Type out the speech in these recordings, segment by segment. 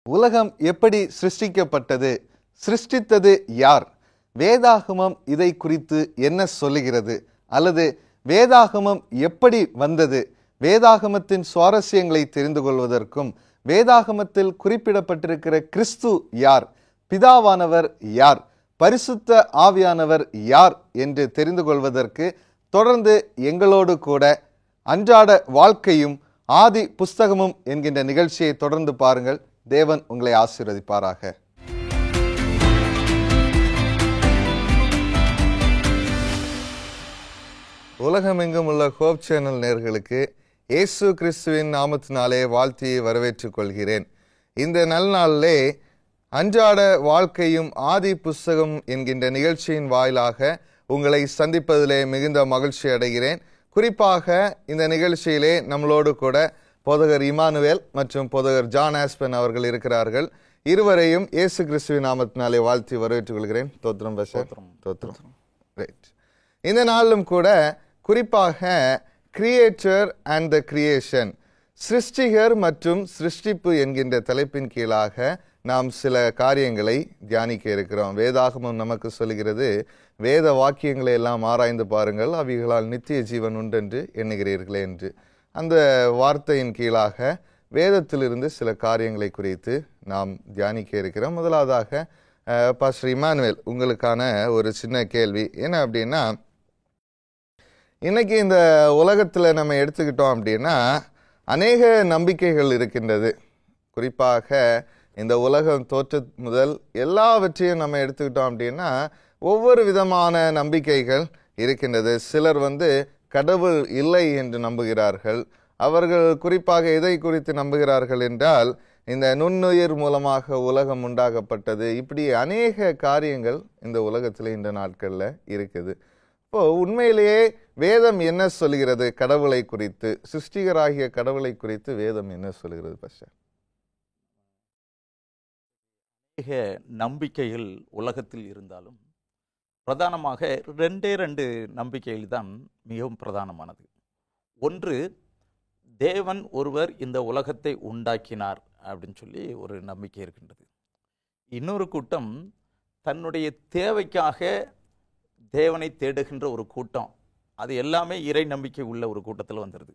உலகம் எப்படி சிருஷ்டிக்கப்பட்டது? சிருஷ்டித்தது யார்? வேதாகமம் இதை குறித்து என்ன சொல்லுகிறது? அல்லது வேதாகமம் எப்படி வந்தது? வேதாகமத்தின் சுவாரஸ்யங்களை தெரிந்து கொள்வதற்கும் வேதாகமத்தில் குறிப்பிடப்பட்டிருக்கிற கிறிஸ்து யார், பிதாவானவர் யார், பரிசுத்த ஆவியானவர் யார் என்று தெரிந்து கொள்வதற்கு தொடர்ந்து எங்களோடு கூட அன்றாட வாழ்க்கையும் ஆதி புஸ்தகமும் என்கின்ற நிகழ்ச்சியை தொடர்ந்து பாருங்கள். தேவன் உங்களை ஆசீர்வதிப்பாராக. உலகமெங்கும் உள்ள ஹோப் சேனல் நேயர்களுக்கு இயேசு கிறிஸ்துவின் நாமத்தினாலே வாழ்த்தி வரவேற்றுக் கொள்கிறேன். இந்த நல்நாளிலே அன்றாட வாழ்க்கையும் ஆதி புஸ்தகம் என்கின்ற நிகழ்ச்சியின் வாயிலாக உங்களை சந்திப்பதிலே மிகுந்த மகிழ்ச்சி அடைகிறேன். குறிப்பாக இந்த நிகழ்ச்சியிலே நம்மளோடு கூட போதகர் இமானுவேல் மற்றும் போதகர் ஜான் ஆஸ்பன் அவர்கள் இருக்கிறார்கள். இருவரையும் இயேசு கிறிஸ்துவின் நாமத்தினாலே வாழ்த்தி வரவேற்றுக் கொள்கிறேன். தோத்திரம் தோத்திரம். ரைட். இந்த நாளிலும் கூட குறிப்பாக கிரியேட்டர் அண்ட் த கிரியேஷன், சிருஷ்டிகர் மற்றும் சிருஷ்டிப்பு என்கின்ற தலைப்பின் கீழாக நாம் சில காரியங்களை தியானிக்க இருக்கிறோம். வேதாகமம் நமக்கு சொல்கிறது, வேத வாக்கியங்களை எல்லாம் ஆராய்ந்து பாருங்கள், அவைகளால் நித்திய ஜீவன் உண்டென்று எண்ணுகிறீர்களே என்று. அந்த வார்த்தையின் கீழாக வேதத்திலிருந்து சில காரியங்களை குறித்து நாம் தியானிக்க இருக்கிறோம். முதலாவதாக பாஸ்டர் இமானுவேல், உங்களுக்கான ஒரு சின்ன கேள்வி என்ன அப்படின்னா, இன்னைக்கு இந்த உலகத்தில் நம்ம எடுத்துக்கிட்டோம் அப்படின்னா அநேக நம்பிக்கைகள் இருக்கின்றது. குறிப்பாக இந்த உலகம் தோற்ற முதல் எல்லாவற்றையும் நம்ம எடுத்துக்கிட்டோம் அப்படின்னா ஒவ்வொரு விதமான நம்பிக்கைகள் இருக்கின்றது. சிலர் கடவுள் இல்லை என்று நம்புகிறார்கள். அவர்கள் குறிப்பாக எதை குறித்து நம்புகிறார்கள் என்றால், இந்த நுண்ணுயிர் மூலமாக உலகம் உண்டாகப்பட்டது. இப்படி அநேக காரியங்கள் இந்த உலகத்தில் இந்த நாட்களில் இருக்குது. இப்போ உண்மையிலேயே வேதம் என்ன சொல்கிறது கடவுளை குறித்து, சிருஷ்டிகராகிய கடவுளை குறித்து வேதம் என்ன சொல்கிறது பாஸ்டர்? அநேக நம்பிக்கைகள் உலகத்தில் இருந்தாலும் பிரதானமாக ரெண்டு நம்பிக்கைகள் தான் மிகவும் பிரதானமானது. ஒன்று, தேவன் ஒருவர் இந்த உலகத்தை உண்டாக்கினார் அப்படின்னு சொல்லி ஒரு நம்பிக்கை இருக்கின்றது. இன்னொரு கூட்டம் தன்னுடைய தேவைக்காக தேவனை தேடுகின்ற ஒரு கூட்டம், அது எல்லாமே இறை நம்பிக்கை உள்ள ஒரு கூட்டத்தில் வந்துடுது.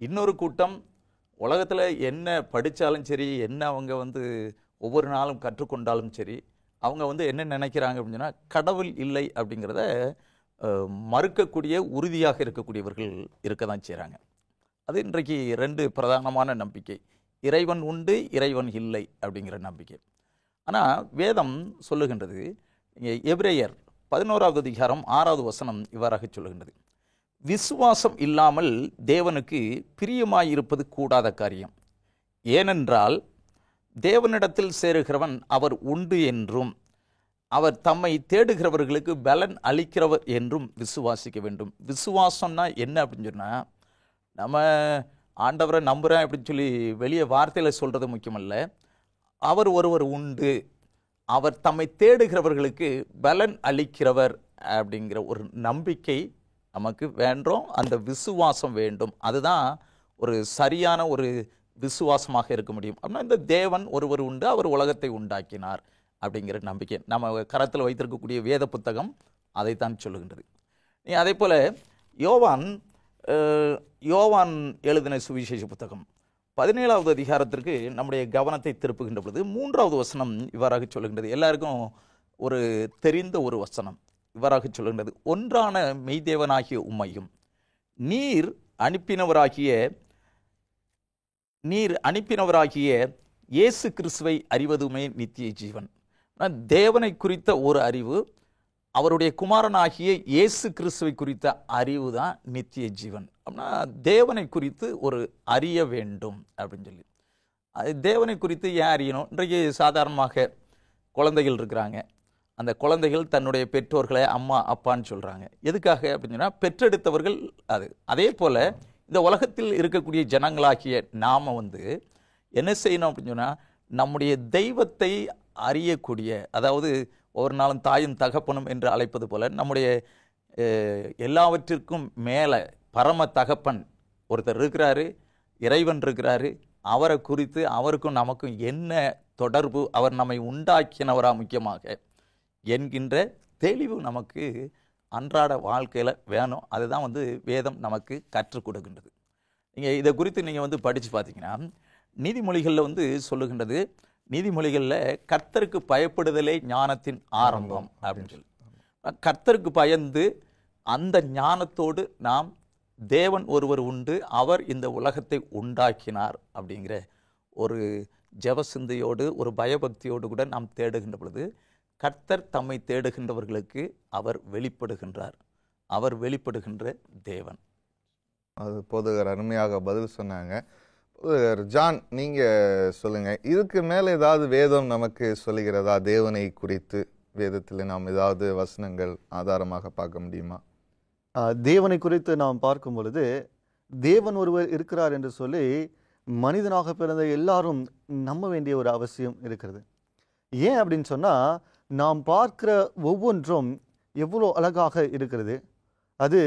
இன்னொரு கூட்டம் உலகத்தில் என்ன படித்தாலும் சரி, என்ன அவங்க ஒவ்வொரு நாளும் கற்றுக்கொண்டாலும் சரி, அவங்க என்ன நினைக்கிறாங்க அப்படின்னு சொன்னால், கடவுள் இல்லை அப்படிங்கிறத மறுக்கக்கூடிய உறுதியாக இருக்கக்கூடியவர்கள் இருக்க தான் செய்கிறாங்க. அது இன்றைக்கு ரெண்டு பிரதானமான நம்பிக்கை, இறைவன் உண்டு, இறைவன் இல்லை அப்படிங்கிற நம்பிக்கை. ஆனால் வேதம் சொல்லுகின்றது, எபிரேயர் 11வது அதிகாரம் 6வது வசனம் இவ்வாறாக சொல்லுகின்றது, விசுவாசம் இல்லாமல் தேவனுக்கு பிரியமாயிருப்பது கூடாத காரியம். ஏனென்றால் தேவனிடத்தில் சேருகிறவன் அவர் உண்டு என்றும் அவர் தம்மை தேடுகிறவர்களுக்கு பலன் அளிக்கிறவர் என்றும் விசுவாசிக்க வேண்டும். விசுவாசம்னா என்ன அப்படின்னு சொன்னால், நம்ம ஆண்டவரை நம்புகிறேன் அப்படின்னு சொல்லி வெளியே வார்த்தையில் சொல்கிறது முக்கியமல்ல. அவர் ஒருவர் உண்டு, அவர் தம்மை தேடுகிறவர்களுக்கு பலன் அளிக்கிறவர் அப்படிங்கிற ஒரு நம்பிக்கை நமக்கு வேண்டும். அந்த விசுவாசம் வேண்டும். அதுதான் ஒரு சரியான ஒரு விசுவாசமாக இருக்க முடியும். அப்படின்னா இந்த தேவன் ஒருவர் உண்டு, அவர் உலகத்தை உண்டாக்கினார் அப்படிங்கிற நம்பிக்கை நம்ம கரத்தில் வைத்திருக்கக்கூடிய வேத புத்தகம் அதைத்தான் சொல்லுகின்றது. அதே போல் யோவான் எழுதின சுவிசேஷ புத்தகம் 17வது அதிகாரத்திற்கு நம்முடைய கவனத்தை திருப்புகின்ற பொழுது 3வது வசனம் இவ்வாறாக சொல்லுகின்றது. எல்லாருக்கும் ஒரு தெரிந்த ஒரு வசனம் இவ்வாறாக சொல்லுகின்றது, ஒன்றான மெய்தேவனாகிய உம்மையும் நீர் அனுப்பினவராகிய இயேசு கிறிஸ்துவை அறிவதுமே நித்திய ஜீவன். தேவனை குறித்த ஒரு அறிவு, அவருடைய குமாரனாகிய இயேசு கிறிஸ்துவை குறித்த அறிவு தான் நித்திய ஜீவன். அப்படின்னா தேவனை குறித்து ஒரு அறிய வேண்டும் அப்படின்னு சொல்லி, அது தேவனை குறித்து ஏன் அறியணும்? இன்றைக்கு சாதாரணமாக குழந்தைகள் இருக்கிறாங்க, அந்த குழந்தைகள் தன்னுடைய பெற்றோர்களை அம்மா அப்பான்னு சொல்கிறாங்க. எதுக்காக அப்படின்னு சொன்னால், பெற்றெடுத்தவர்கள் அது. அதே போல் இந்த உலகத்தில் இருக்கக்கூடிய ஜனங்களாகிய நாம் என்ன செய்யணும் அப்படின்னு சொன்னால், நம்முடைய தெய்வத்தை அறியக்கூடிய, அதாவது ஒவ்வொரு நாளும் தாயும் தகப்பனும் என்று அழைப்பது போல, நம்முடைய எல்லாவற்றிற்கும் மேலே பரம தகப்பன் ஒருத்தர் இருக்கிறாரு, இறைவன் இருக்கிறாரு, அவரை குறித்து அவருக்கும் நமக்கும் என்ன தொடர்பு, அவர் நம்மை உண்டாக்கினவரா முக்கியமாக என்கின்ற தெளிவு நமக்கு அன்றாட வாழ்க்கையில் வேணும். அதுதான் வேதம் நமக்கு கற்றுக் கொடுக்கின்றது. நீங்கள் இதை குறித்து நீங்கள் படித்து பார்த்தீங்கன்னா நீதிமொழிகளில் சொல்லுகின்றது, நீதிமொழிகளில் கர்த்தருக்கு பயப்படுதலே ஞானத்தின் ஆரம்பம் அப்படின்னு சொல்லி. கர்த்தருக்கு பயந்து அந்த ஞானத்தோடு நாம் தேவன் ஒருவர் உண்டு, அவர் இந்த உலகத்தை உண்டாக்கினார் அப்படிங்கிற ஒரு ஜெபசிந்தையோடு ஒரு பயபக்தியோடு கூட நாம் தேடுகின்ற பொழுது கர்த்தர் தம்மை தேடுகின்றவர்களுக்கு அவர் வெளிப்படுகின்றார். அவர் வெளிப்படுகின்ற தேவன். அது போதகர் அருமையாக பதில் சொன்னாங்க. போதகர் ஜான், நீங்கள் சொல்லுங்கள், இதுக்கு மேலே ஏதாவது வேதம் நமக்கு சொல்லுகிறதா தேவனை குறித்து? வேதத்தில் நாம் ஏதாவது வசனங்கள் ஆதாரமாக பார்க்க முடியுமா? தேவனை குறித்து நாம் பார்க்கும் பொழுது தேவன் ஒருவர் இருக்கிறார் என்று சொல்லி மனிதனாக பிறந்த எல்லாரும் நம்ப வேண்டிய ஒரு அவசியம் இருக்கிறது. ஏன் அப்படின்னு சொன்னால், நாம் பார்க்கிற ஒவ்வொன்றும் எவ்வளோ அழகாக இருக்கிறது. அது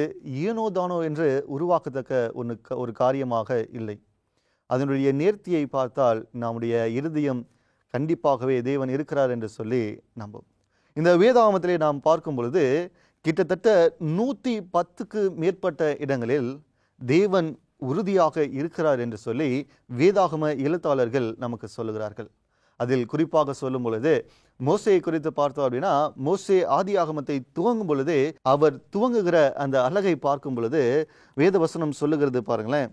ஏனோ தானோ என்று உருவாக்கத்தக்க ஒரு காரியமாக இல்லை. அதனுடைய நேர்த்தியை பார்த்தால் நம்முடைய இருதயம் கண்டிப்பாகவே தேவன் இருக்கிறார் என்று சொல்லி நம்பும். இந்த வேதாகமத்திலே நாம் பார்க்கும் பொழுது கிட்டத்தட்ட 110க்கு மேற்பட்ட இடங்களில் தேவன் உறுதியாக இருக்கிறார் என்று சொல்லி வேதாகம எழுத்தாளர்கள் நமக்கு சொல்லுகிறார்கள். அதில் குறிப்பாக சொல்லும் பொழுது மோசேயை குறித்து பார்த்தோம் அப்படின்னா, மோசே ஆதியாகமத்தை துவங்கும் பொழுதே அவர் துவங்குகிற அந்த அழகை பார்க்கும் பொழுது வேத வசனம் சொல்லுகிறது பாருங்களேன்.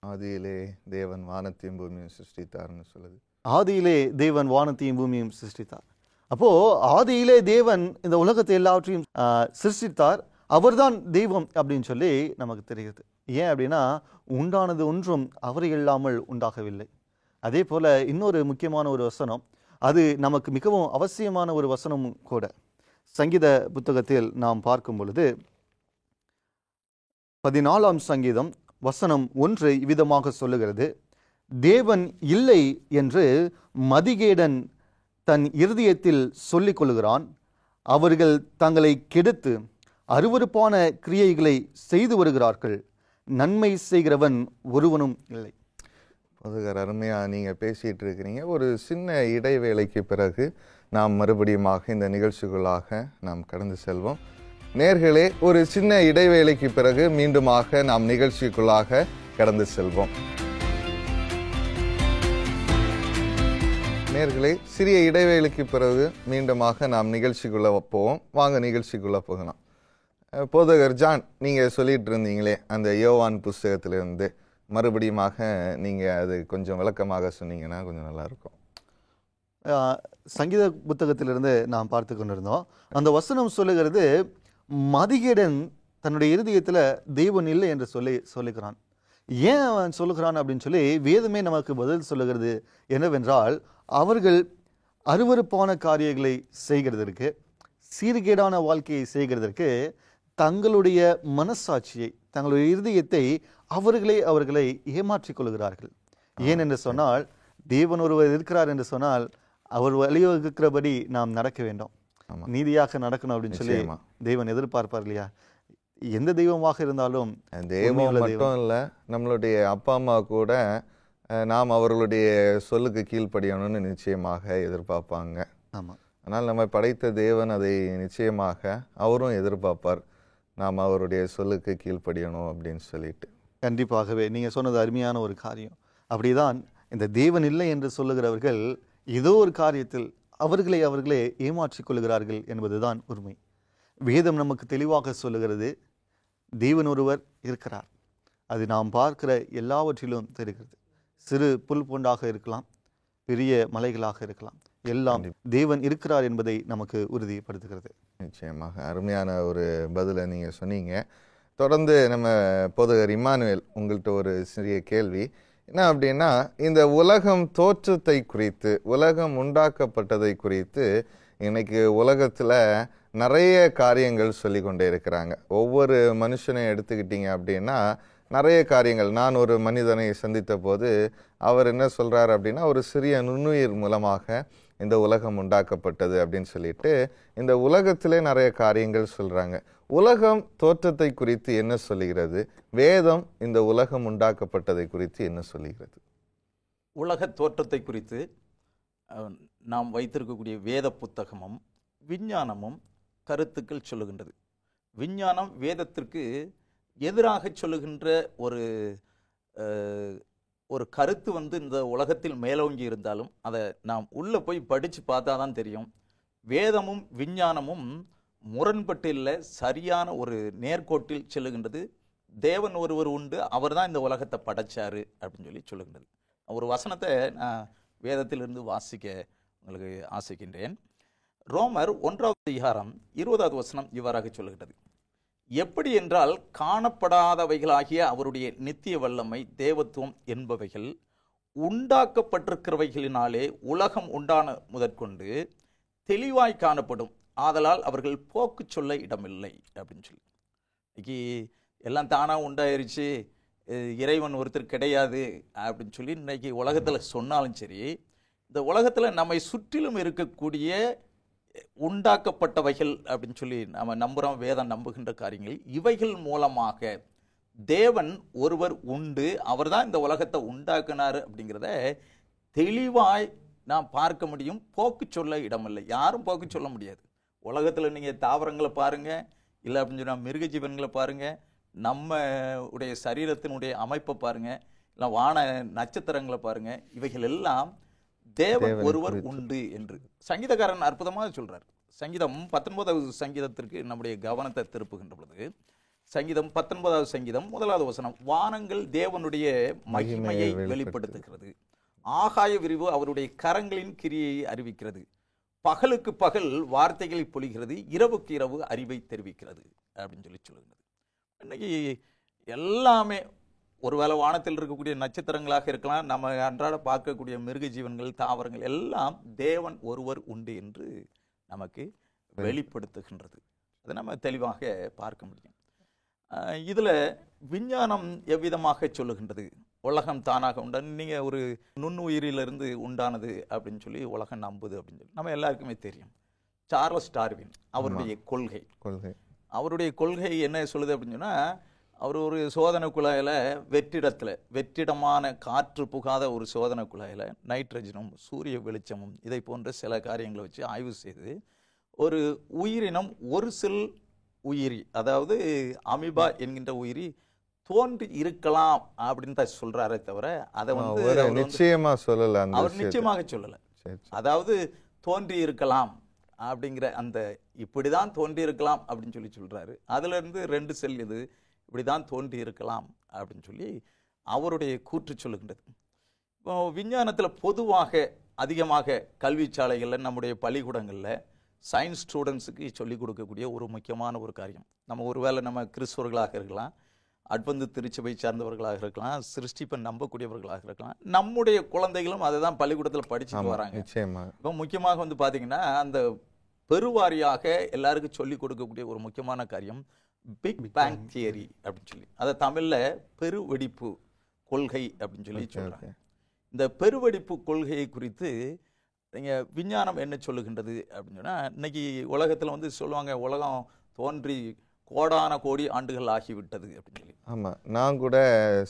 ஆதியிலே தேவன் வானத்தையும் பூமியும் சிருஷ்டித்தார்னு சொல்லுது. ஆதியிலே தேவன் வானத்தையும் பூமியும் சிருஷ்டித்தார். அப்போ ஆதியிலே தேவன் இந்த உலகத்தை எல்லாவற்றையும் சிருஷ்டித்தார். அவர்தான் தெய்வம் அப்படின்னு சொல்லி நமக்கு தெரிகிறது. ஏன் அப்படின்னா, உண்டானது ஒன்றும் அவரை இல்லாமல் உண்டாகவில்லை. அதே போல இன்னொரு முக்கியமான ஒரு வசனம், அது நமக்கு மிகவும் அவசியமான ஒரு வசனமும் கூட. சங்கீத புத்தகத்தில் நாம் பார்க்கும் பொழுது 14ஆம் சங்கீதம் வசனம் 1 இவ்விதமாக சொல்லுகிறது: தேவன் இல்லை என்று மதிகேடன் தன் இருதயத்தில் சொல்லிக் கொள்கிறான். அவர்கள் தங்களை கெடுத்து அருவருப்பான கிரியைகளை செய்து வருகிறார்கள். நன்மை செய்கிறவன் ஒருவனும் இல்லை. போதகர், அருமையாக நீங்கள் பேசிகிட்டு இருக்கிறீங்க. ஒரு சின்ன இடைவேளைக்கு பிறகு நாம் மறுபடியுமாக இந்த நிகழ்ச்சிக்குள்ளாக நாம் கடந்து செல்வோம். நேர்களே, ஒரு சின்ன இடைவேளைக்கு பிறகு மீண்டுமாக நாம் நிகழ்ச்சிக்குள்ளாக கடந்து செல்வோம். நேர்களே, சிறிய இடைவேளைக்கு பிறகு மீண்டுமாக நாம் நிகழ்ச்சிக்குள்ளே போவோம். வாங்க நிகழ்ச்சிக்குள்ளே போகலாம். போதகர் ஜான், நீங்கள் சொல்லிட்டு இருந்தீங்களே அந்த யோவான் புஸ்தகத்திலிருந்து மறுபடியுமாக நீங்கள் அது கொஞ்சம் விளக்கமாக சொன்னீங்கன்னா கொஞ்சம் நல்லாயிருக்கும். சங்கீத புத்தகத்திலிருந்து நாம் பார்த்து கொண்டிருந்தோம். அந்த வசனம் சொல்லுகிறது, மதிகேடன் தன்னுடைய இருதயத்தில் தெய்வன் இல்லை என்று சொல்லுகிறான். ஏன் அவன் சொல்லுகிறான் அப்படின்னு சொல்லி வேதமே நமக்கு பதில் சொல்லுகிறது. என்னவென்றால், அவர்கள் அருவருப்பான காரியங்களை செய்கிறதற்கு, சீர்கேடான வாழ்க்கையை செய்கிறதற்கு தங்களுடைய மனசாட்சியை, தங்களுடைய இருதயத்தை அவர்களை ஏமாற்றிக் கொள்கிறார்கள். ஏன் என்று சொன்னால், தேவன் ஒருவர் இருக்கிறார் என்று சொன்னால் அவர் வழிவகுக்கிறபடி நாம் நடக்க வேண்டும், நீதியாக நடக்கணும் அப்படின்னு சொல்லி தேவன் எதிர்பார்ப்பார் இல்லையா? எந்த தெய்வமாக இருந்தாலும், தெய்வம் மட்டும் இல்லை, நம்மளுடைய அப்பா அம்மா கூட நாம் அவர்களுடைய சொல்லுக்கு கீழ்ப்படியணும்னு நிச்சயமாக எதிர்பார்ப்பாங்க. ஆமாம். ஆனால் நம்ம படைத்த தேவன் அதை நிச்சயமாக அவரும் எதிர்பார்ப்பார், நாம் அவருடைய சொல்லுக்கு கீழ்ப்படியணும் அப்படின்னு சொல்லிட்டு. கண்டிப்பாகவே நீங்கள் சொன்னது அருமையான ஒரு காரியம். அப்படிதான் இந்த தேவன் இல்லை என்று சொல்லுகிறவர்கள் ஏதோ ஒரு காரியத்தில் அவர்களே ஏமாற்றிக் கொள்கிறார்கள் என்பதுதான் உண்மை. வேதம் நமக்கு தெளிவாக சொல்லுகிறது, தேவன் ஒருவர் இருக்கிறார். அது நாம் பார்க்கிற எல்லாவற்றிலும் தெரிகிறது. சிறு புல் பூண்டாக இருக்கலாம், பெரிய மலைகளாக இருக்கலாம், எல்லாம் தேவன் இருக்கிறார் என்பதை நமக்கு உறுதிப்படுத்துகிறது. நிச்சயமாக அருமையான ஒரு பதிலை நீங்கள் சொன்னீங்க. தொடர்ந்து நம்ம போதகர் இம்மானுவேல், உங்கள்கிட்ட ஒரு சிறிய கேள்வி. என்ன அப்படின்னா, இந்த உலகம் தோற்றத்தை குறித்து, உலகம் உண்டாக்கப்பட்டதை குறித்து இன்னைக்கு உலகத்தில் நிறைய காரியங்கள் சொல்லி கொண்டே இருக்கிறாங்க. ஒவ்வொரு மனுஷனையும் எடுத்துக்கிட்டீங்க அப்படின்னா நிறைய காரியங்கள். நான் ஒரு மனிதனை சந்தித்த போது அவர் என்ன சொல்கிறார் அப்படின்னா, ஒரு சிறிய நுண்ணுயிர் மூலமாக இந்த உலகம் உண்டாக்கப்பட்டது அப்படின்னு சொல்லிட்டு இந்த உலகத்திலே நிறைய காரியங்கள் சொல்கிறாங்க. உலகம் தோற்றத்தை குறித்து என்ன சொல்லுகிறது? வேதம் இந்த உலகம் உண்டாக்கப்பட்டதை குறித்து என்ன சொல்லுகிறது? உலக தோற்றத்தை குறித்து நாம் வைத்திருக்கக்கூடிய வேத புத்தகமும் விஞ்ஞானமும் கருத்துக்கள் சொல்லுகின்றது. விஞ்ஞானம் வேதத்திற்கு எதிராக சொல்லுகின்ற ஒரு கருத்து இந்த உலகத்தில் மேலோங்கி இருந்தாலும் அதை நாம் உள்ளே போய் படித்து பார்த்தா தான் தெரியும். வேதமும் விஞ்ஞானமும் முரண்பட்டு இல்லை, சரியான ஒரு நேர்கோட்டில் செல்லுகின்றது. தேவன் ஒருவர் உண்டு, அவர் தான் இந்த உலகத்தை படைச்சாரு அப்படின்னு சொல்லுகின்றது. ஒரு வசனத்தை நான் வேதத்திலிருந்து வாசிக்க உங்களுக்கு ஆசைக்கின்றேன். ரோமர் 1ஆம் அதிகாரம் 20ஆவது வசனம் இவ்வாறாக சொல்லுகின்றது. எப்படி என்றால், காணப்படாதவைகளாகிய அவருடைய நித்திய வல்லமை தேவத்துவம் என்பவைகள் உண்டாக்கப்பட்டிருக்கிறவைகளினாலே உலகம் உண்டான முதற்கொண்டு தெளிவாய் காணப்படும், ஆதலால் அவர்கள் போக்கு சொல்ல இடமில்லை அப்படின்னு சொல்லி. இன்னைக்கு எல்லாம் தானாக உண்டாயிருச்சு, இறைவன் ஒருத்தர் கிடையாது அப்படின்னு சொல்லி இன்னைக்கு உலகத்தில் சொன்னாலும் சரி, இந்த உலகத்தில் நம்மை சுற்றிலும் இருக்கக்கூடிய உண்டாக்கப்பட்டவைகள் அப்படின்னு சொல்லி நம்ம நம்புகிறோம், வேதம் நம்புகின்ற காரியங்கள், இவைகள் மூலமாக தேவன் ஒருவர் உண்டு, அவர் தான் இந்த உலகத்தை உண்டாக்குனார் அப்படிங்கிறத தெளிவாய் நாம் பார்க்க முடியும். போக்கு சொல்ல இடமில்லை, யாரும் போக்கு சொல்ல முடியாது. உலகத்தில் நீங்கள் தாவரங்களை பாருங்கள், இல்லை அப்படின்னு சொன்னால் மிருக ஜீவன்களை பாருங்கள், நம்ம உடைய சரீரத்தினுடைய அமைப்பை பாருங்கள், இல்லை வான நட்சத்திரங்களை பாருங்கள், இவைகள் எல்லாம் தேவன் ஒருவர் உண்டு என்று சங்கீதக்காரன் அற்புதமாக சொல்றார். சங்கீதம் 19வது சங்கீதத்திற்கு நம்முடைய கவனத்தை திருப்புகின்ற பொழுது, சங்கீதம் 19வது சங்கீதம் 1வது வசனம், வானங்கள் தேவனுடைய மகிமையை வெளிப்படுத்துகிறது, ஆகாய விரிவு அவருடைய கரங்களின் கிரியை அறிவிக்கிறது, பகலுக்கு பகல் வார்த்தைகளை பொழிகிறது, இரவுக்கு இரவு அறிவை தெரிவிக்கிறது அப்படின்னு சொல்லுகிறது. இன்னைக்கு எல்லாமே ஒருவேளை வானத்தில் இருக்கக்கூடிய நட்சத்திரங்களாக இருக்கலாம், நம்ம அன்றாட பார்க்கக்கூடிய மிருக ஜீவன்கள், தாவரங்கள் எல்லாம் தேவன் ஒருவர் உண்டு என்று நமக்கு வெளிப்படுத்துகின்றது. அதை நம்ம தெளிவாக பார்க்க முடியும். இதில் விஞ்ஞானம் எவ்விதமாக சொல்லுகின்றது, உலகம் தானாக உண்டான, நீங்கள் ஒரு நுண்ணுயிரிலிருந்து உண்டானது அப்படின்னு சொல்லி உலகம் நம்புது அப்படின்னு சொல்லி நம்ம எல்லாருக்குமே தெரியும். சார்லஸ் டார்வின் அவருடைய அவருடைய கொள்கை என்ன சொல்லுது அப்படின்னு சொன்னால், அவர் ஒரு சோதனை குழாயில் வெற்றிடமான காற்று புகாத ஒரு சோதனை குழாயில் நைட்ரஜனும் சூரிய வெளிச்சமும் இதை போன்ற சில காரியங்களை வச்சு ஆய்வு செய்து ஒரு உயிரினம், ஒரு செல் உயிரி, அதாவது அமீபா என்கின்ற உயிரி தோன்றி இருக்கலாம் அப்படின்னு தான் சொல்றாரே தவிர அதை நிச்சயமாக சொல்லலை, அவர் நிச்சயமாக சொல்லலை. அதாவது தோன்றி இருக்கலாம் அப்படிங்கிற அந்த இப்படிதான் தோன்றி இருக்கலாம் அப்படின்னு சொல்றாரு. அதுல இருந்து 2 செல் இது இப்படிதான் தோன்றி இருக்கலாம் அப்படின்னு சொல்லி அவருடைய கூற்று சொல்லுகின்றது. இப்போ விஞ்ஞானத்தில் பொதுவாக அதிகமாக கல்வி சாலைகளில், நம்முடைய பள்ளிக்கூடங்களில் சயின்ஸ் ஸ்டூடெண்ட்ஸுக்கு சொல்லிக் கொடுக்கக்கூடிய ஒரு முக்கியமான ஒரு காரியம், நம்ம ஒருவேளை நம்ம கிறிஸ்தவர்களாக இருக்கலாம், அட்வந்து திருச்சபை சார்ந்தவர்களாக இருக்கலாம், சிருஷ்டிப்பை நம்பக்கூடியவர்களாக இருக்கலாம், நம்முடைய குழந்தைகளும் அதை தான் பள்ளிக்கூடத்தில் படிச்சுட்டு வராங்க. இப்போ முக்கியமாக பார்த்தீங்கன்னா அந்த பெருவாரியாக எல்லாருக்கும் சொல்லிக் கொடுக்கக்கூடிய ஒரு முக்கியமான காரியம் பிக் பேங் தியரி அப்படின்னு சொல்லி, அதை தமிழில் பெருவெடிப்பு கொள்கை அப்படின்னு சொல்லி சொல்கிறாங்க. இந்த பெருவெடிப்பு கொள்கையை குறித்து நீங்கள் விஞ்ஞானம் என்ன சொல்லுகின்றது அப்படின்னு சொன்னால், இன்னைக்கு உலகத்தில் சொல்லுவாங்க, உலகம் தோன்றி கோடான கோடி ஆண்டுகள் ஆகிவிட்டது அப்படின்னு சொல்லி. ஆமாம், நான் கூட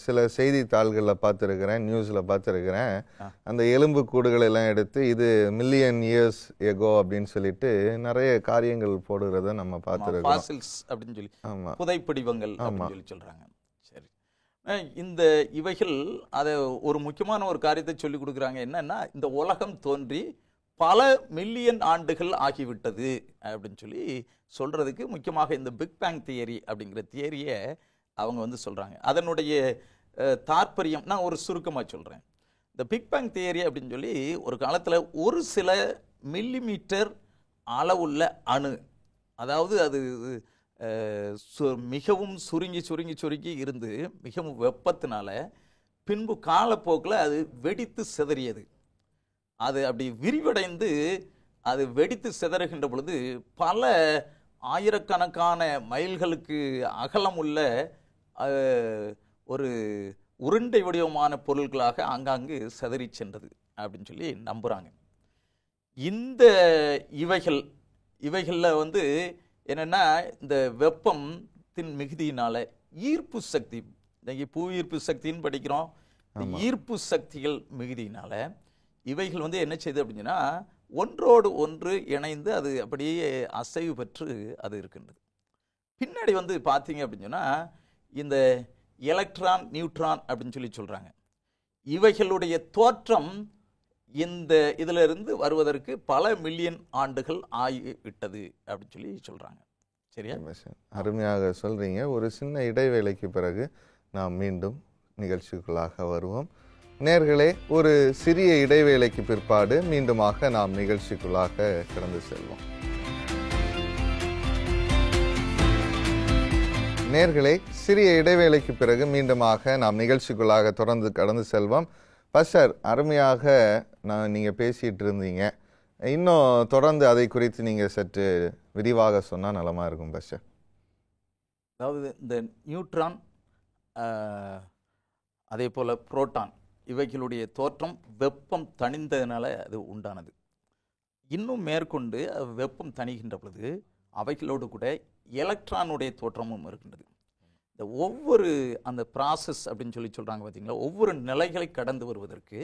சில செய்தித்தாள்களில் பார்த்துருக்கிறேன், நியூஸில் பார்த்துருக்கிறேன். அந்த எலும்பு கூடுகள் எல்லாம் எடுத்து இது மில்லியன் இயர்ஸ் எகோ அப்படின்னு சொல்லிட்டு நிறைய காரியங்கள் போடுறத நம்ம பார்த்துருக்கோம். ஃபாசில்ஸ் அப்படின்னு சொல்லி, புதைப்படிவங்கள் அப்படின்னு சொல்கிறாங்க. சரி, இந்த இவைகள் அதை ஒரு முக்கியமான ஒரு காரியத்தை சொல்லி கொடுக்குறாங்க. என்னன்னா, இந்த உலகம் தோன்றி பல மில்லியன் ஆண்டுகள் ஆகிவிட்டது அப்படின்னு சொல்லி சொல்றதுக்கு முக்கியமாக இந்த பிக் பேங் தியரி அப்படிங்கிற தியரியை அவங்க சொல்றாங்க. அதனுடைய தாற்பயம் நான் ஒரு சுருக்கமாக சொல்றேன். இந்த பிக் பேங் தியரி அப்படின்னு சொல்லி ஒரு காலத்தில் ஒரு சில மில்லிமீட்டர் அளவுள்ள அணு, அதாவது அது மிகவும் சுருங்கி இருந்து மிகவும் வெப்பத்தினால பின்பு காலப்போக்கில் அது வெடித்து சிதறியது. அது அப்படி விரிவடைந்து அது வெடித்து சிதறுகின்ற பொழுது பல ஆயிரக்கணக்கான மைல்களுக்கு அகலம் உள்ள ஒரு உருண்டை வடிவமான பொருட்களாக ஆங்காங்கு சிதறி சென்றது அப்படின்னு சொல்லி நம்புகிறாங்க. இந்த இவைகளில் என்னென்னா, இந்த வெப்பத்தின் மிகுதியினால ஈர்ப்பு சக்தி, இன்னைக்கு புவி ஈர்ப்பு சக்தின்னு படிக்கிறோம், இந்த ஈர்ப்பு சக்திகள் மிகுதியினால இவைகள் வந்து என்ன செய்யுது அப்படின்னா ஒன்றோடு ஒன்று இணைந்து அது அப்படியே அசைவு பெற்று அது இருக்கின்றது. பின்னாடி வந்து பார்த்தீங்க அப்படின்னு சொன்னால் இந்த எலக்ட்ரான் நியூட்ரான் அப்படின்னு சொல்லி சொல்கிறாங்க. இவைகளுடைய தோற்றம் இந்த இதில் இருந்து வருவதற்கு பல மில்லியன் ஆண்டுகள் ஆகிவிட்டது அப்படின்னு சொல்லி சொல்கிறாங்க. சரியா? அருமையாக சொல்கிறீங்க. ஒரு சின்ன இடைவேளைக்கு பிறகு நாம் மீண்டும் நிகழ்ச்சிக்குள்ளாக வருவோம். நேயர்களே, ஒரு சிறிய இடைவேளைக்கு பிற்பாடு மீண்டுமாக நாம் நிகழ்ச்சிக்குள்ளாக கடந்து செல்வோம். நேயர்களே, சிறிய இடைவேளைக்கு பிறகு மீண்டுமாக நாம் நிகழ்ச்சிக்குள்ளாக தொடர்ந்து கடந்து செல்வோம். பாஸ்டர், அருமையாக நீங்கள் பேசிகிட்டு இருந்தீங்க. இன்னும் தொடர்ந்து அதை குறித்து நீங்கள் சற்று விரிவாக சொன்னால் நலமாக இருக்கும் பாஸ்டர். அதாவது இந்த நியூட்ரான் அதே போல் புரோட்டான் இவைகளுடைய தோற்றம் வெப்பம் தணிந்ததுனால அது உண்டானது. இன்னும் மேற்கொண்டு வெப்பம் தணிகின்ற பொழுது அவைகளோடு கூட எலக்ட்ரானுடைய தோற்றமும் இருக்கின்றது. இந்த ஒவ்வொரு அந்த ப்ராசஸ் அப்படின்னு சொல்லி சொல்கிறாங்க பார்த்தீங்களா, ஒவ்வொரு நிலைகளை கடந்து வருவதற்கு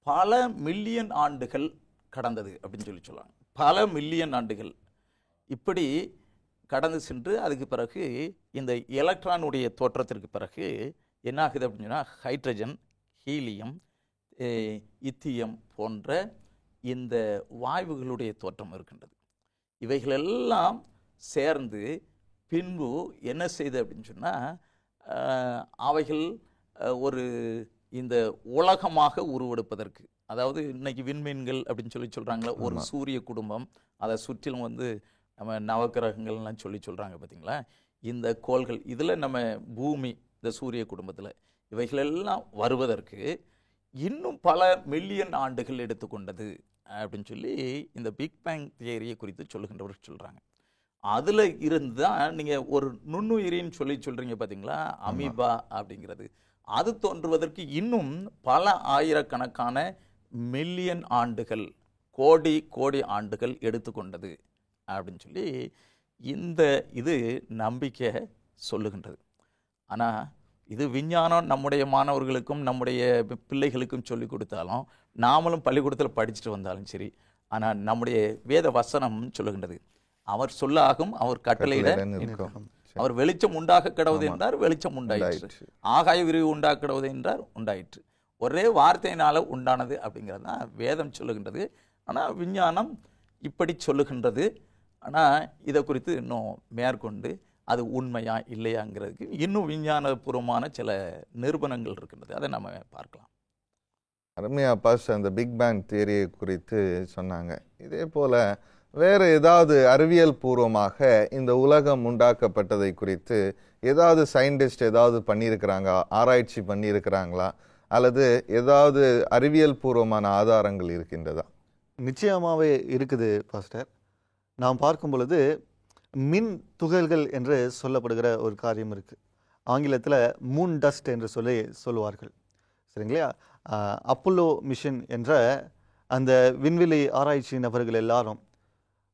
பல மில்லியன் ஆண்டுகள் கடந்தது அப்படின்னு சொல்லி சொல்கிறாங்க. பல மில்லியன் ஆண்டுகள் இப்படி கடந்து சென்று அதுக்கு பிறகு இந்த எலக்ட்ரானுடைய தோற்றத்திற்கு பிறகு என்ன ஆகுது அப்படின்னா ஹைட்ரஜன், ஹீலியம், இத்தியம் போன்ற இந்த வாயுகளுடைய தோற்றம் இருக்கின்றது. இவைகளெல்லாம் சேர்ந்து பின்பு என்ன செய்து அப்படின்னு சொன்னால் அவைகள் ஒரு இந்த உலகமாக உருவெடுப்பதற்கு, அதாவது இன்னைக்கு விண்மீன்கள் அப்படின்னு சொல்லி சொல்கிறாங்களா, ஒரு சூரிய குடும்பம், அதை சுற்றிலும் வந்து நம்ம நவக்கிரகங்கள்லாம் சொல்லி சொல்கிறாங்க பார்த்தீங்களா, இந்த கோள்கள் இதில் நம்ம பூமி இந்த சூரிய குடும்பத்தில் இவைகளெல்லாம் வருவதற்கு இன்னும் பல மில்லியன் ஆண்டுகள் எடுத்துக்கொண்டது அப்படின்னு சொல்லி இந்த பிக் பேங் தியரியை குறித்து சொல்லுகின்றவர்கள் சொல்கிறாங்க. அதில் இருந்து தான் நீங்கள் ஒரு நுண்ணுயிரின்னு சொல்லி சொல்கிறீங்க பார்த்தீங்களா, அமீபா அப்படிங்கிறது, அது தோன்றுவதற்கு இன்னும் பல ஆயிரக்கணக்கான மில்லியன் ஆண்டுகள், கோடி கோடி ஆண்டுகள் எடுத்துக்கொண்டது அப்படின்னு சொல்லி இந்த இது நம்பிக்கை சொல்லுகின்றது. ஆனால் இது விஞ்ஞானம் நம்முடைய மாணவர்களுக்கும் நம்முடைய பிள்ளைகளுக்கும் சொல்லி கொடுத்தாலும், நாமளும் பள்ளிக்கூடத்தில் படிச்சுட்டு வந்தாலும் சரி, ஆனால் நம்முடைய வேத வசனம் சொல்லுகின்றது, அவர் சொல்லாகும், அவர் கட்டளையிட அவர் வெளிச்சம் உண்டாக கிடவது என்றார், வெளிச்சம் உண்டாயிற்று. ஆகாய விரிவு உண்டாக கிடவது என்றார், உண்டாயிற்று. ஒரே வார்த்தையினால உண்டானது அப்படிங்கிறது தான் வேதம் சொல்லுகின்றது. ஆனால் விஞ்ஞானம் இப்படி சொல்லுகின்றது. ஆனால் இதை குறித்து இன்னும் மேற்கொண்டு அது உண்மையா இல்லையாங்கிறதுக்கு இன்னும் விஞ்ஞானபூர்வமான சில நிரூபணங்கள் இருக்கின்றது. அதை நம்ம பார்க்கலாம். அருமையா பாஸ்டர் அந்த பிக் பேங் தியரியை குறித்து சொன்னாங்க. இதே போல வேறு ஏதாவது அறிவியல் பூர்வமாக இந்த உலகம் உண்டாக்கப்பட்டதை குறித்து ஏதாவது சயின்டிஸ்ட் ஏதாவது பண்ணியிருக்கிறாங்க, ஆராய்ச்சி பண்ணியிருக்கிறாங்களா, அல்லது ஏதாவது அறிவியல் பூர்வமான ஆதாரங்கள் இருக்கின்றதா? நிச்சயமாகவே இருக்குது பாஸ்டர். நாம் பார்க்கும் பொழுது மின் துகள்கள் என்று சொல்லப்படுகிற ஒரு காரியம் இருக்குது. ஆங்கிலத்தில் மூன் டஸ்ட் என்று சொல்லுவார்கள். சரிங்களா? அப்போலோ மிஷன் என்ற அந்த விண்வெளி ஆராய்ச்சி நபர்கள் எல்லாரும்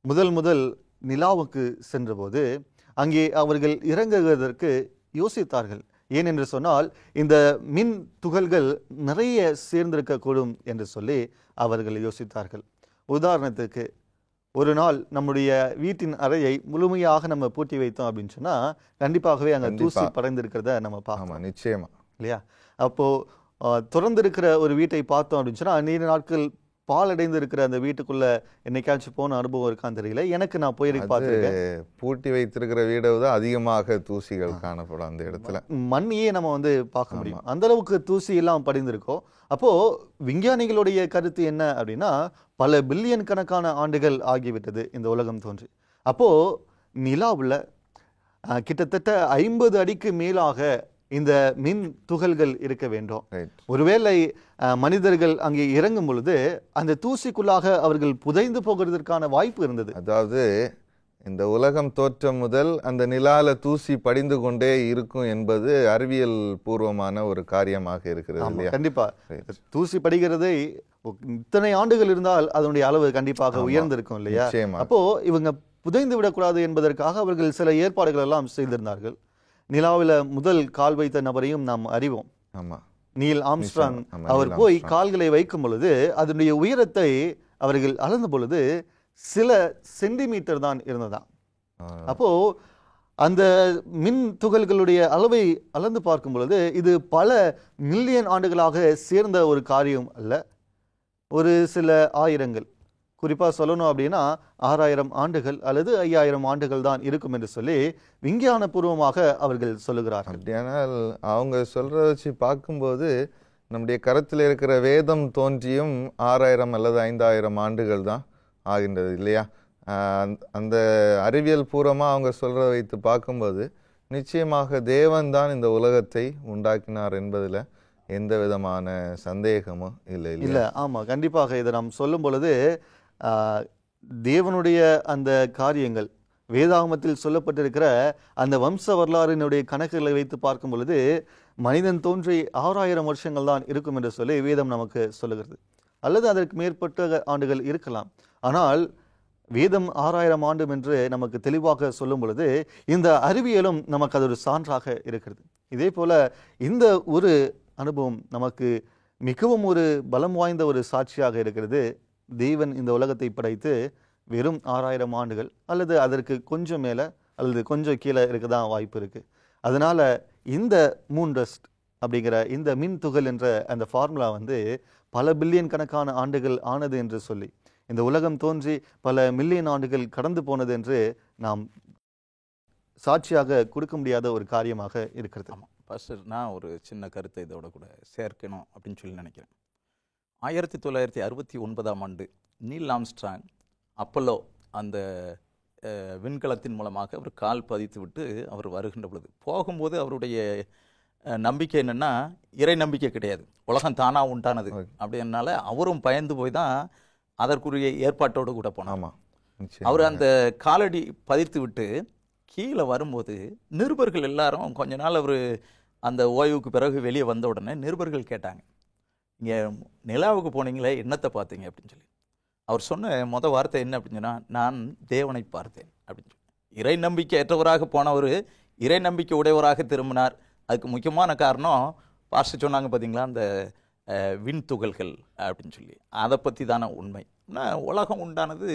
முதல் நிலாவுக்கு சென்றபோது அங்கே அவர்கள் இறங்குவதற்கு யோசித்தார்கள். ஏனென்று சொன்னால் இந்த மின் துகள்கள் நிறைய சேர்ந்திருக்கக்கூடும் என்று சொல்லி அவர்கள் யோசித்தார்கள். உதாரணத்துக்கு, ஒரு நாள் நம்முடைய வீட்டின் அறையை முழுமையாக நம்ம பூட்டி வைத்தோம் அப்படின்னு சொன்னால் கண்டிப்பாகவே அங்கே தூசி பறந்திருக்கிறத நம்ம பார்க்கலாம். நிச்சயமா இல்லையா? அப்போது திறந்திருக்கிற ஒரு வீட்டை பார்த்தோம் அப்படின்னு சொன்னால் நீண்ட நாட்கள் பாலடைந்து இருக்கிற அந்த வீட்டுக்குள்ள என்னைக்காச்சும் போன அனுபவம் இருக்கான்னு தெரியல. எனக்கு நான் பார்த்துருக்கேன். பூட்டி வைத்திருக்கிற வீடை தான் அதிகமாக தூசிகள் காணப்படும். அந்த இடத்துல மண்ணையே நம்ம வந்து பார்க்க முடியும், அந்த அளவுக்கு தூசி எல்லாம் படிந்திருக்கோம். அப்போ விஞ்ஞானிகளுடைய கருத்து என்ன அப்படின்னா, பல பில்லியன் கணக்கான ஆண்டுகள் ஆகிவிட்டது இந்த உலகம் தோன்றி. அப்போ நிலாவுல கிட்டத்தட்ட 50 அடிக்கு மேலாக இந்த மின் துகள்கள் இருக்க வேண்டும். ஒருவேளை மனிதர்கள் அங்கே இறங்கும் பொழுது அந்த தூசிக்குள்ளாக அவர்கள் புதைந்து போகிறதுக்கான வாய்ப்பு இருந்தது. அதாவது இந்த உலகம் தோற்றம் முதல் அந்த நிலால தூசி படிந்து கொண்டே இருக்கும் என்பது அறிவியல் பூர்வமான ஒரு காரியமாக இருக்கிறது. கண்டிப்பா தூசி படிக்கிறதை இத்தனை ஆண்டுகள் இருந்தால் அதனுடைய அளவு கண்டிப்பாக உயர்ந்திருக்கும் இல்லையா? அப்போ இவங்க புதைந்து விடக்கூடாது என்பதற்காக அவர்கள் சில ஏற்பாடுகள் எல்லாம் செய்திருந்தார்கள். நிலாவில் முதல் கால் வைத்த நபரையும் நாம் அறிவோம். நீல் ஆம்ஸ்ட்ராங் ஆமா, அவர் நீல் போய் ஆம்ஸ்ட்ராங். கால்களை வைக்கும் பொழுது அதனுடைய உயரத்தை அவர்கள் அளந்த பொழுது சில சென்டிமீட்டர் தான் இருந்ததாம். அப்போ அந்த மின் துகள்களுடைய அளவை அளந்து பார்க்கும் பொழுது இது பல மில்லியன் ஆண்டுகளாக சேர்ந்த ஒரு காரியம் அல்ல, ஒரு சில ஆயிரங்கள், குறிப்பாக சொல்லணும் அப்படின்னா 6000 ஆண்டுகள் அல்லது 5000 ஆண்டுகள் தான் இருக்கும் என்று சொல்லி விஞ்ஞான பூர்வமாக அவர்கள் சொல்லுகிறார்கள். அப்படியானால் அவங்க சொல்றத வச்சு பார்க்கும்போது நம்முடைய கரத்தில் இருக்கிற வேதம் தோன்றியும் 6000 அல்லது 5000 ஆண்டுகள் தான் ஆகின்றது இல்லையா? அந்த அறிவியல் பூர்வமாக அவங்க சொல்றத வைத்து பார்க்கும்போது நிச்சயமாக தேவன் தான் இந்த உலகத்தை உண்டாக்கினார் என்பதில் எந்த விதமான சந்தேகமும் இல்லை. இல்லை, ஆமாம், கண்டிப்பாக இதை நாம் சொல்லும் பொழுது தேவனுடைய அந்த காரியங்கள் வேதாகமத்தில் சொல்லப்பட்டிருக்கிற அந்த வம்ச வரலாறினுடைய கணக்குகளை வைத்து பார்க்கும் பொழுது மனிதன் தோன்றி 6000 வருஷங்கள் தான் இருக்கும் என்று சொல்லி வேதம் நமக்கு சொல்லுகிறது, அல்லது அதற்கு மேற்பட்ட ஆண்டுகள் இருக்கலாம். ஆனால் வேதம் 6000 ஆண்டு என்று நமக்கு தெளிவாக சொல்லும் பொழுது இந்த அறிவியலும் நமக்கு அது ஒரு சான்றாக இருக்கிறது. இதே போல இந்த ஒரு அனுபவம் நமக்கு மிகவும் ஒரு பலம் வாய்ந்த ஒரு சாட்சியாக இருக்கிறது. தேவன் இந்த உலகத்தை படைத்து வெறும் 6000 ஆண்டுகள் அல்லது அதற்கு கொஞ்சம் மேலே அல்லது கொஞ்சம் கீழே இருக்க தான் வாய்ப்பு இருக்குது. அதனால் இந்த மூன்டஸ்ட் அப்படிங்கிற இந்த மின் துகள் என்ற அந்த ஃபார்முலா பல பில்லியன் கணக்கான ஆண்டுகள் ஆனது என்று சொல்லி இந்த உலகம் தோன்றி பல மில்லியன் ஆண்டுகள் கடந்து போனது என்று நாம் சாட்சியாக கொடுக்க முடியாத ஒரு காரியமாக இருக்கிறது. ஆமாம் பாஸ்டர், நான் ஒரு சின்ன கருத்தை இதோட கூட சேர்க்கணும் அப்படின்னு சொல்லி நினைக்கிறேன். 1969ஆம் ஆண்டு நீல் ஆம்ஸ்ட்ராங் அப்பல்லோ அந்த விண்கலத்தின் மூலமாக அவர் கால் பதித்து விட்டு அவர் வருகின்ற பொழுது போகும்போது அவருடைய நம்பிக்கை என்னென்னா இறை நம்பிக்கை கிடையாது, உலகம் தானாக உண்டானது அப்படின்னால அவரும் பயந்து போய் தான் அதற்குரிய ஏற்பாட்டோடு கூட போனார். அவர் அந்த காலடி பதித்து விட்டு கீழே வரும்போது நிருபர்கள் எல்லாரும் கொஞ்ச நாள் அவர் அந்த ஓய்வுக்கு பிறகு வெளியே வந்த உடனே நிருபர்கள் கேட்டாங்க, இங்கே நிலாவுக்கு போனீங்களே என்னத்தை பார்த்தீங்க அப்படின்னு சொல்லி. அவர் சொன்ன வார்த்தை என்ன அப்படின்னு சொன்னால், நான் தேவனை பார்த்தேன் அப்படின்னு சொல்லி. இறை நம்பிக்கையற்றவராக போனவர் இறை நம்பிக்கை உடையவராக திரும்பினார். அதுக்கு முக்கியமான காரணம் பாஸ்டர் சொன்னாங்க பார்த்தீங்களா, அந்த விண் துகள்கள் அப்படின்னு சொல்லி. அதை பற்றி தானே உண்மை. உலகம் உண்டானது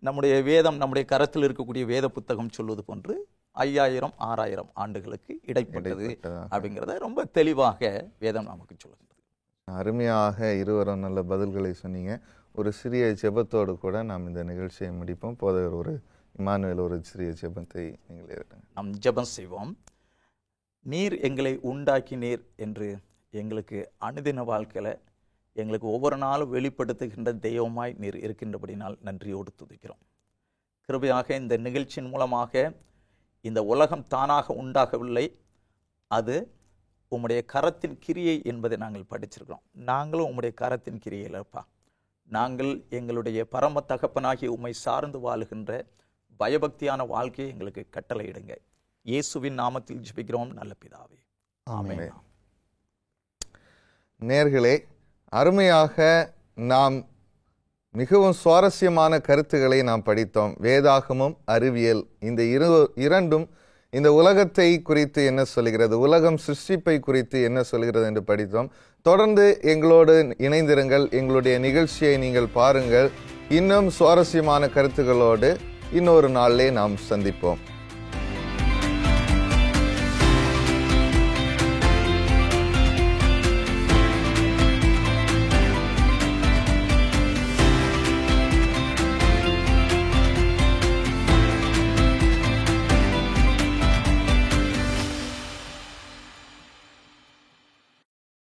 நம்முடைய வேதம், நம்முடைய கரத்தில் இருக்கக்கூடிய வேத புத்தகம் சொல்வது போன்று 5000 6000 ஆண்டுகளுக்கு இடைப்பட்டது அப்படிங்கிறத ரொம்ப தெளிவாக வேதம் நமக்கு சொல்லுகிறது. அருமையாக இருவரும் நல்ல பதில்களை சொன்னீங்க. ஒரு சிறிய ஜெபத்தோடு கூட நாம் இந்த நிகழ்ச்சியை முடிப்போம். போதகர் ஒரு இமானுவேல் ஒரு சிறிய ஜெபத்தை நீங்கள் ஏற்றுங்க. நாம் ஜெபம் செய்வோம். நீர் எங்களை உண்டாக்கினீர் என்று எங்களுக்கு அனுதின வாழ்க்கையில் எங்களுக்கு ஒவ்வொரு நாளும் வெளிப்படுத்துகின்ற தெய்வமாய் நீர் இருக்கின்றபடினால் நன்றியோடு துதிக்கிறோம். கிருபையாக இந்த நிகழ்ச்சியின் மூலமாக இந்த உலகம் தானாக உண்டாகவில்லை, அது உம்முடைய கரத்தின் கிரியை என்பதை நாங்கள் படிச்சிருக்கிறோம். நாங்களும் உம்முடைய கரத்தின் கிரியையிலப்பா, நாங்கள் எங்களுடைய பரம தகப்பனாகி உம்மை சார்ந்து வாழுகின்ற பயபக்தியான வாழ்க்கையை எங்களுக்கு கட்டளையிடுங்க. இயேசுவின் நாமத்தில் ஜெபிக்கிறோம் நல்ல பிதாவே, ஆமென். நேயர்களே, அருமையாக நாம் மிகவும் சுவாரஸ்யமான கருத்துக்களை நாம் படித்தோம். வேதாகமும் அறிவியல் இந்த இரண்டும் இந்த உலகத்தை குறித்து என்ன சொல்கிறது, உலகம் சிருஷ்டிப்பை குறித்து என்ன சொல்கிறது என்று படித்தோம். தொடர்ந்து எங்களோடு இணைந்திருங்கள். எங்களுடைய நிகழ்ச்சியை நீங்கள் பாருங்கள். இன்னும் சுவாரஸ்யமான கருத்துக்களோடு இன்னொரு நாளிலே நாம் சந்திப்போம்.